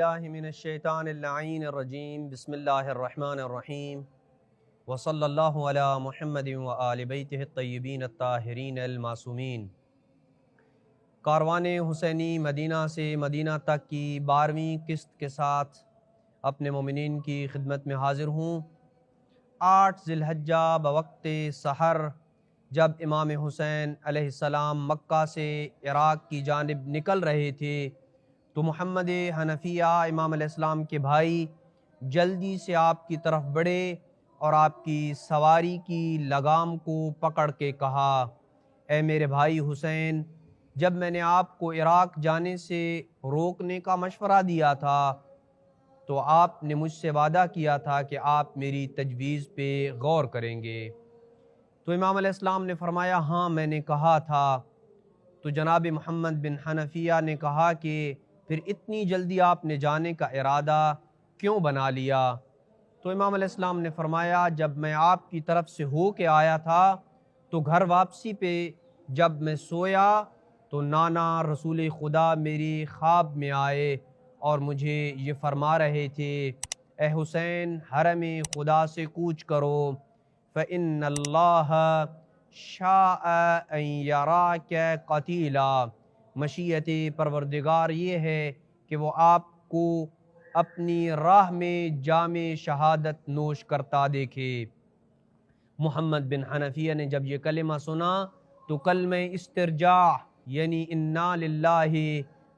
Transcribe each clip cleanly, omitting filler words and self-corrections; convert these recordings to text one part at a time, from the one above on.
باللہ من الشیطان اللعین الرجیم بسم اللہ الرحمن الرحیم وصلی اللہ علی محمد وآل بیتہ الطیبین الطاہرین المعصومین۔ کاروان حسینی مدینہ سے مدینہ تک کی 12ویں قسط کے ساتھ اپنے مومنین کی خدمت میں حاضر ہوں۔ 8 ذی الحجہ بوقت سحر جب امام حسین علیہ السلام مکہ سے عراق کی جانب نکل رہے تھے تو محمد حنفیہ امام علیہ السلام کے بھائی جلدی سے آپ کی طرف بڑھے اور آپ کی سواری کی لگام کو پکڑ کے کہا، اے میرے بھائی حسین، جب میں نے آپ کو عراق جانے سے روکنے کا مشورہ دیا تھا تو آپ نے مجھ سے وعدہ کیا تھا کہ آپ میری تجویز پہ غور کریں گے۔ تو امام علیہ السلام نے فرمایا، ہاں میں نے کہا تھا۔ تو جناب محمد بن حنفیہ نے کہا کہ پھر اتنی جلدی آپ نے جانے کا ارادہ کیوں بنا لیا؟ تو امام علیہ السلام نے فرمایا، جب میں آپ کی طرف سے ہو کے آیا تھا تو گھر واپسی پہ جب میں سویا تو نانا رسول خدا میری خواب میں آئے اور مجھے یہ فرما رہے تھے، اے حسین، حرم خدا سے کوچ کرو، فَإِنَّ اللَّهَ شَاءَ أَن يَرَاكَ قَتِيلًا۔ مشیت پروردگار یہ ہے کہ وہ آپ کو اپنی راہ میں جام شہادت نوش کرتا دیکھے۔ محمد بن حنفیہ نے جب یہ کلمہ سنا تو کلمہ استرجاع یعنی انا للہ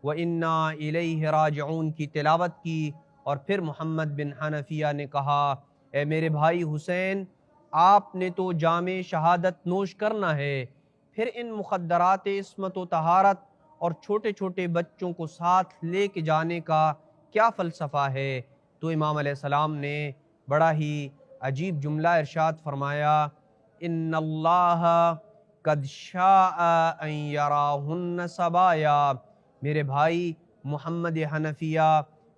و انا الیہ راجعون کی تلاوت کی، اور پھر محمد بن حنفیہ نے کہا، اے میرے بھائی حسین، آپ نے تو جام شہادت نوش کرنا ہے، پھر ان مخدرات عصمت و طہارت اور چھوٹے چھوٹے بچوں کو ساتھ لے کے جانے کا کیا فلسفہ ہے؟ تو امام علیہ السلام نے بڑا ہی عجیب جملہ ارشاد فرمایا، ان اللہ قد شاء ان یراہن سبایا۔ میرے بھائی محمد حنفیہ،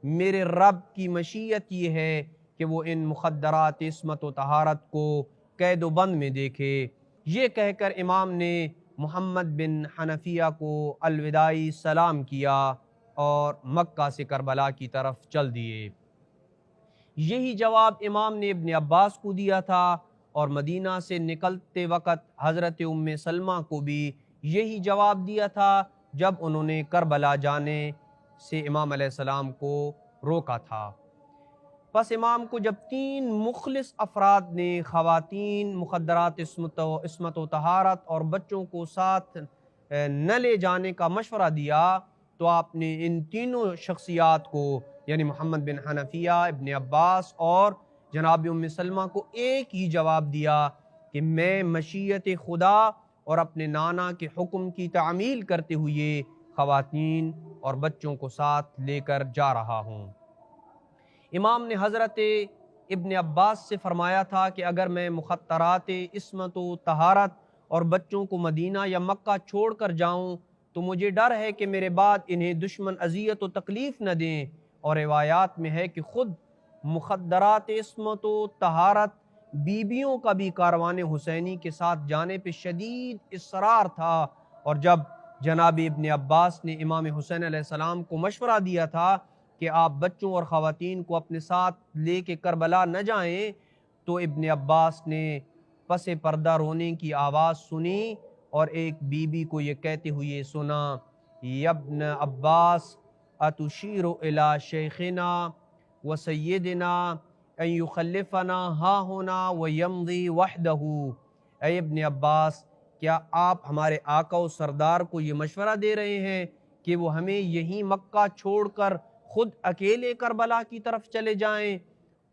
میرے رب کی مشیت یہ ہے کہ وہ ان مخدرات عصمت و طہارت کو قید و بند میں دیکھے۔ یہ کہہ کر امام نے محمد بن حنفیہ کو الوداعی سلام کیا اور مکہ سے کربلا کی طرف چل دیے۔ یہی جواب امام نے ابن عباس کو دیا تھا، اور مدینہ سے نکلتے وقت حضرت ام سلمہ کو بھی یہی جواب دیا تھا جب انہوں نے کربلا جانے سے امام علیہ السلام کو روکا تھا۔ پس امام کو جب 3 مخلص افراد نے خواتین، مخدرات عصمت و طہارت اور بچوں کو ساتھ نہ لے جانے کا مشورہ دیا تو آپ نے ان تینوں شخصیات کو یعنی محمد بن حنفیہ، ابن عباس اور جناب ام سلمہ کو ایک ہی جواب دیا کہ میں مشیت خدا اور اپنے نانا کے حکم کی تعمیل کرتے ہوئے خواتین اور بچوں کو ساتھ لے کر جا رہا ہوں۔ امام نے حضرت ابن عباس سے فرمایا تھا کہ اگر میں مخدرات عصمت و طہارت اور بچوں کو مدینہ یا مکہ چھوڑ کر جاؤں تو مجھے ڈر ہے کہ میرے بعد انہیں دشمن اذیت و تکلیف نہ دیں، اور روایات میں ہے کہ خود مخدرات عصمت و طہارت بیویوں کا بھی کاروان حسینی کے ساتھ جانے پہ شدید اصرار تھا، اور جب جناب ابن عباس نے امام حسین علیہ السلام کو مشورہ دیا تھا کہ آپ بچوں اور خواتین کو اپنے ساتھ لے کے کربلا نہ جائیں تو ابن عباس نے پس پردہ رونے کی آواز سنی اور ایک بی بی کو یہ کہتے ہوئے سنا، یا ابن عباس اتشیر الی شیخنا و سیدنا ان یخلفنا ہا ہونا و یمضی وحدہ۔ اے ابن عباس، کیا آپ ہمارے آقا و سردار کو یہ مشورہ دے رہے ہیں کہ وہ ہمیں یہیں مکہ چھوڑ کر خود اکیلے کربلا کی طرف چلے جائیں؟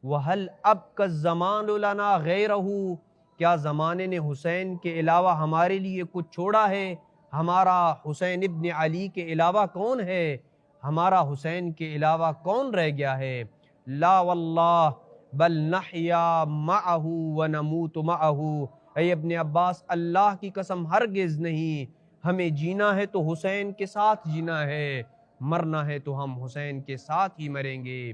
وَهَلْ أَبْقَى الزَّمَانُ لَنَا غَيْرَهُ۔ کیا زمانے نے حسین کے علاوہ ہمارے لیے کچھ چھوڑا ہے؟ ہمارا حسین ابن علی کے علاوہ کون ہے؟ ہمارا حسین کے علاوہ کون رہ گیا ہے؟ لا واللہ بل نحیا معہ ونموت معہ۔ اے ابن عباس، اللہ کی قسم ہرگز نہیں، ہمیں جینا ہے تو حسین کے ساتھ جینا ہے، مرنا ہے تو ہم حسین کے ساتھ ہی مریں گے۔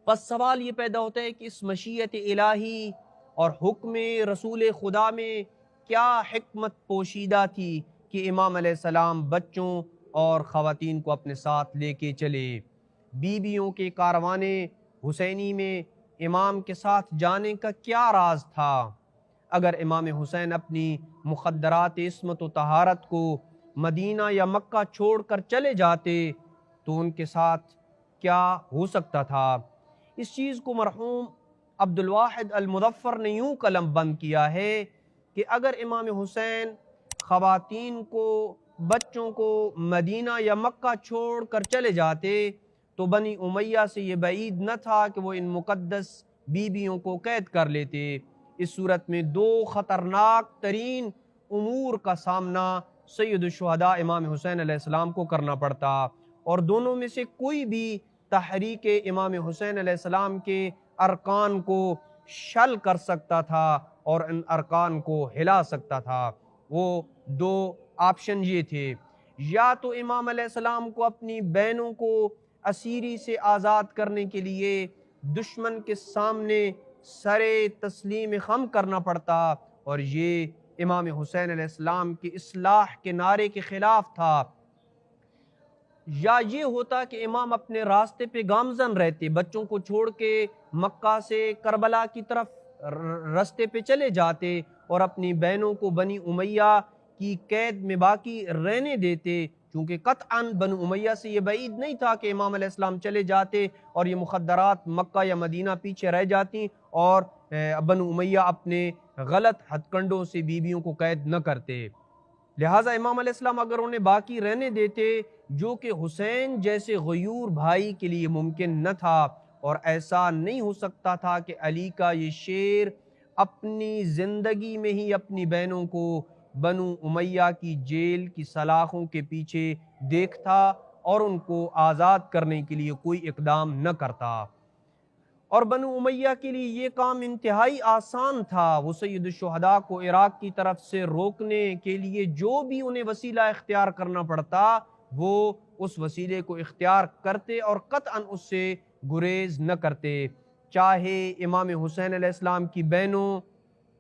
پس سوال یہ پیدا ہوتا ہے کہ اس مشیت الہی اور حکم رسول خدا میں کیا حکمت پوشیدہ تھی کہ امام علیہ السلام بچوں اور خواتین کو اپنے ساتھ لے کے چلے؟ بیویوں کے کاروان حسینی میں امام کے ساتھ جانے کا کیا راز تھا؟ اگر امام حسین اپنی مخدرات عصمت و طہارت کو مدینہ یا مکہ چھوڑ کر چلے جاتے تو ان کے ساتھ کیا ہو سکتا تھا؟ اس چیز کو مرحوم عبد الواحد المظفر نے یوں قلم بند کیا ہے کہ اگر امام حسین خواتین کو، بچوں کو مدینہ یا مکہ چھوڑ کر چلے جاتے تو بنی امیہ سے یہ بعید نہ تھا کہ وہ ان مقدس بیویوں کو قید کر لیتے۔ اس صورت میں دو خطرناک ترین امور کا سامنا سید الشہداء امام حسین علیہ السلام کو کرنا پڑتا، اور دونوں میں سے کوئی بھی تحریک امام حسین علیہ السلام کے ارکان کو شل کر سکتا تھا اور ان ارکان کو ہلا سکتا تھا۔ وہ دو آپشن یہ تھے، یا تو امام علیہ السلام کو اپنی بہنوں کو اسیری سے آزاد کرنے کے لیے دشمن کے سامنے سر تسلیم خم کرنا پڑتا، اور یہ امام حسین علیہ السلام کی اصلاح کے نعرے کے خلاف تھا، یا یہ ہوتا کہ امام اپنے راستے پہ گامزن رہتے، بچوں کو چھوڑ کے مکہ سے کربلا کی طرف راستے پہ چلے جاتے اور اپنی بہنوں کو بنی امیہ کی قید میں باقی رہنے دیتے، چونکہ قطعاً بنو امیہ سے یہ بعید نہیں تھا کہ امام علیہ السلام چلے جاتے اور یہ مخدرات مکہ یا مدینہ پیچھے رہ جاتی اور بنو امیہ اپنے غلط ہتھ کنڈوں سے بیویوں کو قید نہ کرتے۔ لہٰذا امام علیہ السلام اگر انہیں باقی رہنے دیتے، جو کہ حسین جیسے غیور بھائی کے لیے ممکن نہ تھا، اور ایسا نہیں ہو سکتا تھا کہ علی کا یہ شیر اپنی زندگی میں ہی اپنی بہنوں کو بنو امیہ کی جیل کی سلاخوں کے پیچھے دیکھتا اور ان کو آزاد کرنے کے لیے کوئی اقدام نہ کرتا، اور بنو امیہ کے لیے یہ کام انتہائی آسان تھا۔ وہ سید الشہداء کو عراق کی طرف سے روکنے کے لیے جو بھی انہیں وسیلہ اختیار کرنا پڑتا وہ اس وسیلے کو اختیار کرتے اور قطعاً اس سے گریز نہ کرتے، چاہے امام حسین علیہ السلام کی بہنوں،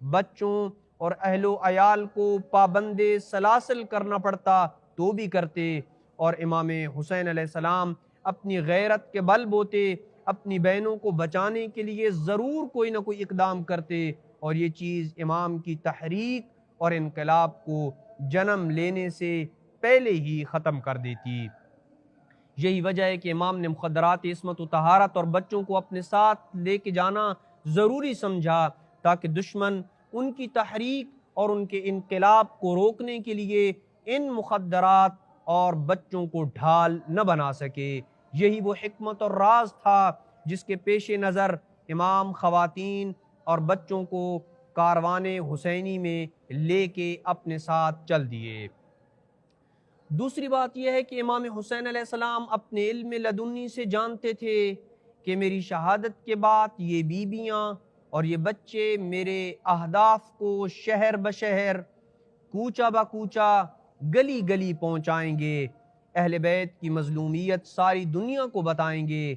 بچوں اور اہل و عیال کو پابند سلاسل کرنا پڑتا تو بھی کرتے، اور امام حسین علیہ السلام اپنی غیرت کے بل بوتے اپنی بہنوں کو بچانے کے لیے ضرور کوئی نہ کوئی اقدام کرتے، اور یہ چیز امام کی تحریک اور انقلاب کو جنم لینے سے پہلے ہی ختم کر دیتی۔ یہی وجہ ہے کہ امام نے مخدرات عصمت و طہارت اور بچوں کو اپنے ساتھ لے کے جانا ضروری سمجھا تاکہ دشمن ان کی تحریک اور ان کے انقلاب کو روکنے کے لیے ان مخدرات اور بچوں کو ڈھال نہ بنا سکے۔ یہی وہ حکمت اور راز تھا جس کے پیش نظر امام خواتین اور بچوں کو کاروان حسینی میں لے کے اپنے ساتھ چل دیے۔ دوسری بات یہ ہے کہ امام حسین علیہ السلام اپنے علم لدنی سے جانتے تھے کہ میری شہادت کے بعد یہ بیویاں اور یہ بچے میرے اہداف کو شہر بشہر، کوچہ با کوچہ، گلی گلی پہنچائیں گے، اہل بیت کی مظلومیت ساری دنیا کو بتائیں گے،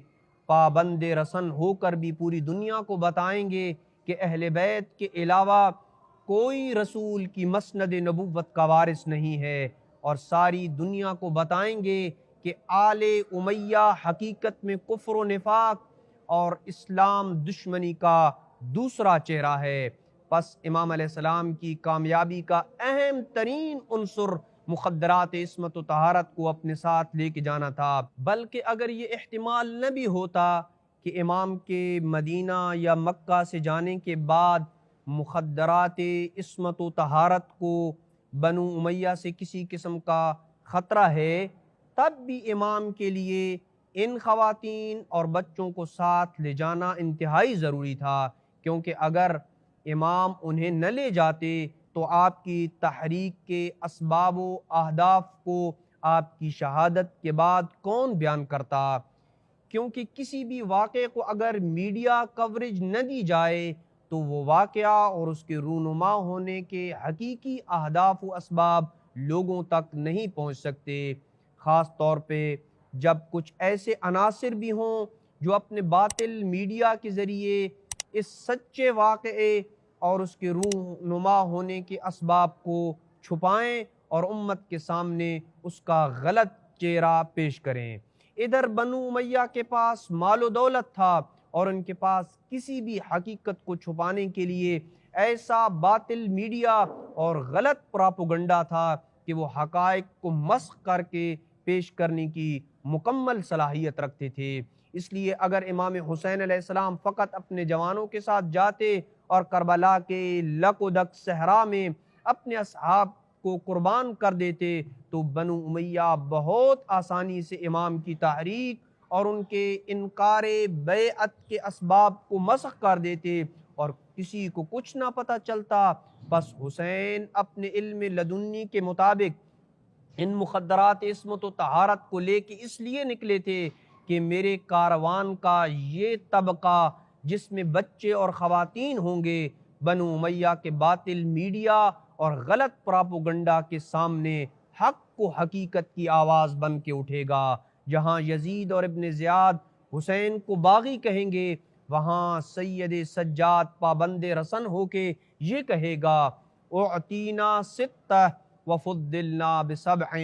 پابند رسن ہو کر بھی پوری دنیا کو بتائیں گے کہ اہل بیت کے علاوہ کوئی رسول کی مسند نبوت کا وارث نہیں ہے، اور ساری دنیا کو بتائیں گے کہ آل امیہ حقیقت میں کفر و نفاق اور اسلام دشمنی کا دوسرا چہرہ ہے۔ پس امام علیہ السلام کی کامیابی کا اہم ترین عنصر مخدرات عصمت و طہارت کو اپنے ساتھ لے کے جانا تھا، بلکہ اگر یہ احتمال نہ بھی ہوتا کہ امام کے مدینہ یا مکہ سے جانے کے بعد مخدرات عصمت و طہارت کو بنو امیہ سے کسی قسم کا خطرہ ہے، تب بھی امام کے لیے ان خواتین اور بچوں کو ساتھ لے جانا انتہائی ضروری تھا، کیونکہ اگر امام انہیں نہ لے جاتے تو آپ کی تحریک کے اسباب و اہداف کو آپ کی شہادت کے بعد کون بیان کرتا؟ کیونکہ کسی بھی واقعے کو اگر میڈیا کوریج نہ دی جائے تو وہ واقعہ اور اس کے رونما ہونے کے حقیقی اہداف و اسباب لوگوں تک نہیں پہنچ سکتے، خاص طور پہ جب کچھ ایسے عناصر بھی ہوں جو اپنے باطل میڈیا کے ذریعے اس سچے واقعے اور اس کے رونما ہونے کے اسباب کو چھپائیں اور امت کے سامنے اس کا غلط چہرہ پیش کریں۔ ادھر بنو امیہ کے پاس مال و دولت تھا اور ان کے پاس کسی بھی حقیقت کو چھپانے کے لیے ایسا باطل میڈیا اور غلط پراپوگنڈا تھا کہ وہ حقائق کو مسخ کر کے پیش کرنے کی مکمل صلاحیت رکھتے تھے۔ اس لیے اگر امام حسین علیہ السلام فقط اپنے جوانوں کے ساتھ جاتے اور کربلا کے لک و دک صحرا میں اپنے اصحاب کو قربان کر دیتے تو بنو امیہ بہت آسانی سے امام کی تحریک اور ان کے انکار بیعت کے اسباب کو مسخ کر دیتے اور کسی کو کچھ نہ پتہ چلتا۔ بس حسین اپنے علم لدنی کے مطابق ان مخدرات عصمت و طہارت کو لے کے اس لیے نکلے تھے کہ میرے کاروان کا یہ طبقہ جس میں بچے اور خواتین ہوں گے بنو امیہ کے باطل میڈیا اور غلط پراپوگنڈا کے سامنے حق کو حقیقت کی آواز بن کے اٹھے گا۔ جہاں یزید اور ابن زیاد حسین کو باغی کہیں گے وہاں سید سجاد پابند رسن ہو کے یہ کہے گا اعطینا ستہ وفضلنا بسبع،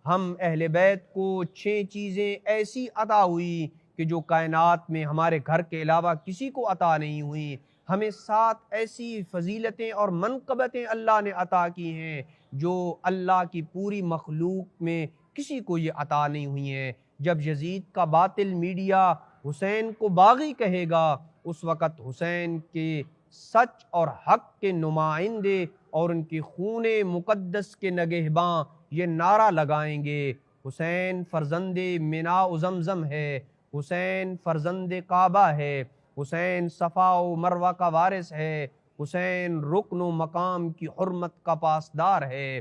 ہم اہل بیت کو 6 چیزیں ایسی عطا ہوئی کہ جو کائنات میں ہمارے گھر کے علاوہ کسی کو عطا نہیں ہوئی، ہمیں 7 ایسی فضیلتیں اور منقبتیں اللہ نے عطا کی ہیں جو اللہ کی پوری مخلوق میں کسی کو یہ عطا نہیں ہوئی ہیں۔ جب یزید کا باطل میڈیا حسین کو باغی کہے گا اس وقت حسین کے سچ اور حق کے نمائندے اور ان کی خون مقدس کے نگہباں یہ نعرہ لگائیں گے حسین فرزند مینا و زمزم ہے، حسین فرزند کعبہ ہے، حسین صفا و مروہ کا وارث ہے، حسین رکن و مقام کی حرمت کا پاسدار ہے۔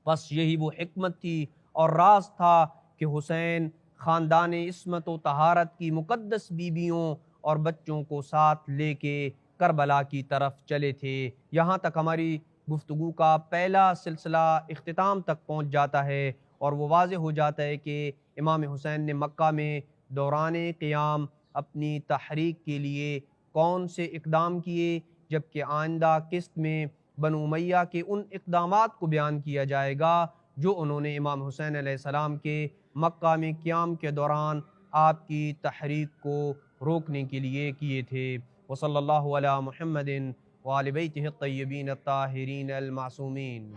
بس یہی وہ حکمت تھی اور راز تھا کہ حسین خاندان عصمت و طہارت کی مقدس بیویوں اور بچوں کو ساتھ لے کے کربلا کی طرف چلے تھے۔ یہاں تک ہماری گفتگو کا پہلا سلسلہ اختتام تک پہنچ جاتا ہے اور وہ واضح ہو جاتا ہے کہ امام حسین نے مکہ میں دوران قیام اپنی تحریک کے لیے کون سے اقدام کیے، جبکہ آئندہ قسط میں بنو امیہ کے ان اقدامات کو بیان کیا جائے گا جو انہوں نے امام حسین علیہ السلام کے مکہ میں قیام کے دوران آپ کی تحریک کو روکنے کے لیے کیے تھے۔ وصلی اللہ علی محمد وآل بیتہ الطیبین الطاہرین المعصومین۔